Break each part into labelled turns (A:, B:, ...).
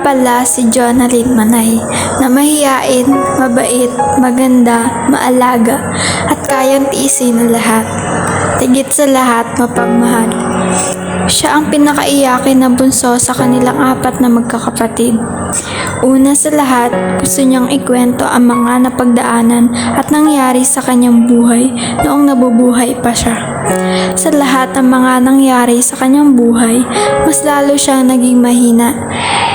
A: pala si Jonalyn Manay na mahiyain, mabait, maganda, maalaga at kayang tiisin ang lahat. Tigit sa lahat, mapagmahal. Siya ang pinakaiyakin na bunso sa kanilang 4 na magkakapatid. Una sa lahat, gusto niyang ikwento ang mga napagdaanan at nangyari sa kanyang buhay noong nabubuhay pa siya. Sa lahat ng mga nangyari sa kanyang buhay, mas lalo siyang naging mahina.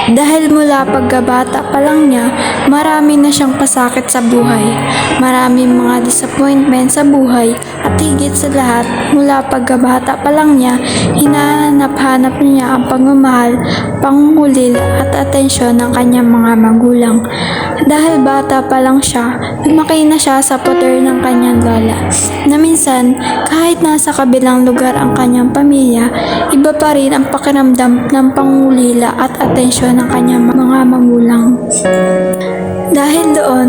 A: Dahil mula pagkabata pa lang niya, marami na siyang pasakit sa buhay. Maraming mga disappointment sa buhay at higit sa lahat, mula pagkabata pa lang niya, hinahanap-hanap niya ang pagmamahal, pangungulil at atensyon ng kanyang mga magulang. Dahil bata pa lang siya, lumaki na siya sa poder ng kanyang lola. Na minsan, kahit nasa kabilang lugar ang kanyang pamilya, iba pa rin ang pakiramdam ng pangungulila at atensyon ng kanyang mga magulang. Dahil doon,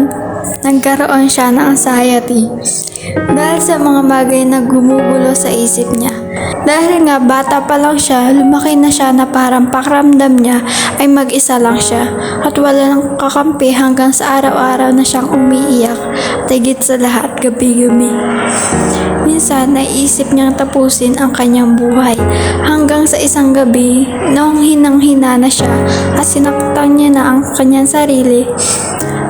A: nagkaroon siya ng anxiety. Dahil sa mga bagay na gumugulo sa isip niya. Dahil nga bata pa lang siya, lumaki na siya na parang pakiramdam niya ay mag-isa lang siya at wala nang kakampi hanggang sa araw-araw na siyang umiiyak, tigit sa lahat gabi-gabi. Minsan, naisip niyang tapusin ang kanyang buhay hanggang sa isang gabi, noong hinang-hina na siya at sinaktan niya na ang kanyang sarili.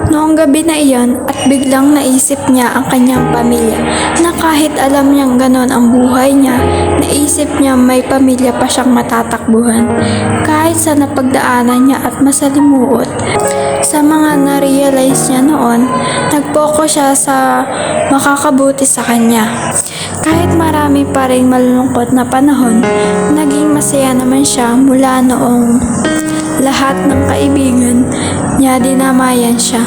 A: Noong gabi na iyon at biglang naisip niya ang kanyang pamilya na kahit alam niyang ganon ang buhay niya, naisip niya may pamilya pa siyang matatakbuhan. Kahit sa napagdaanan niya at masalimuot, sa mga na-realize niya noon, nag-focus siya sa makakabuti sa kanya. Kahit marami pa rin malulungkot na panahon, naging masaya naman siya mula noong lahat ng kaibigan niya dinamayan siya.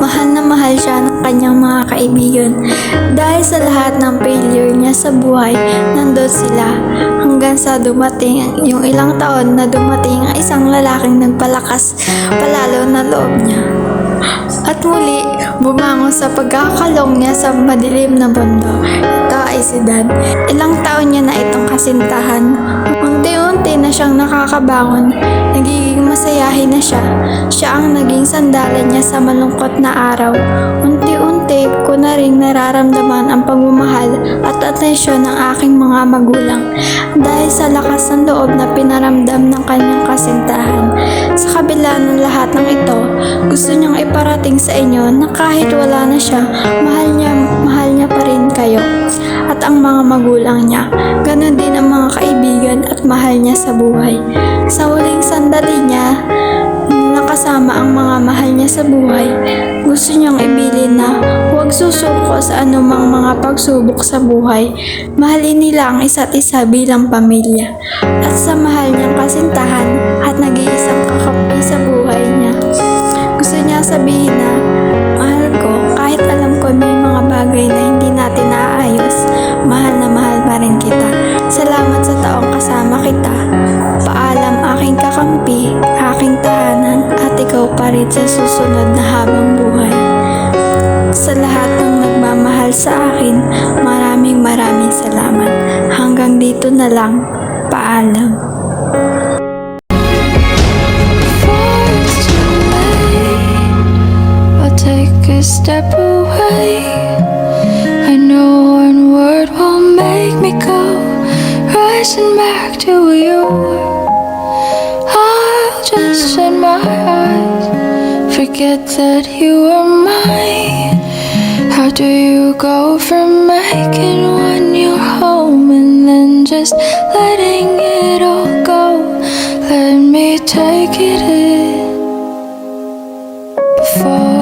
A: Mahal na mahal siya ng kanyang mga kaibigan. Dahil sa lahat ng failure niya sa buhay, nandun sila. Hanggang sa dumating yung ilang taon na dumating ang isang lalaking nagpalakas palalo na loob niya. At muli, bumangon sa pagkakalong niya sa madilim na mundo. Ito ay si Dan. Ilang taon niya na itong kasintahan. Unti-unti na siyang nakakabangon. Nagiging masayahin na siya. Siya ang naging sandalan niya sa malungkot na araw. Unti-unti ko na rin nararamdaman ang pagmamahal at atensyon ng aking mga magulang dahil sa lakas ng loob na pinaramdam ng kanyang kasintahan. Sa kabila ng lahat ng ito, gusto niyang iparating sa inyo na kahit wala na siya, mahal niya pa rin kayo at ang mga magulang niya. Ganon din ang mga kaibigan at mahal niya sa buhay. Sa huling sandali niya, nakasama ang mga mahal niya sa buhay, gusto niyang ibilin na huwag susuko sa anumang mga pagsubok sa buhay. Mahalin nila ang isa't isa bilang pamilya. At sa mahal niyang kasintahan at nag-iisang kakampi sa buhay niya, gusto niya sabihin na, mahal ko, kahit alam ko may mga bagay na hindi natin naayos, mahal na mahal pa rin kita. Salamat sa taong kasama kita. Paalam aking kakampi, aking tahanan, at ikaw pa rin sa susunod na habang buhay. Sa lahat ng nagmamahal sa akin, maraming salamat. Hanggang dito na lang. Paalam.
B: Take a step away. I know one word won't make me go rushing back to where you were. I'll just shut my eyes, forget that you were mine. How do you go from making one your home and then just letting it all go? Let me take it in before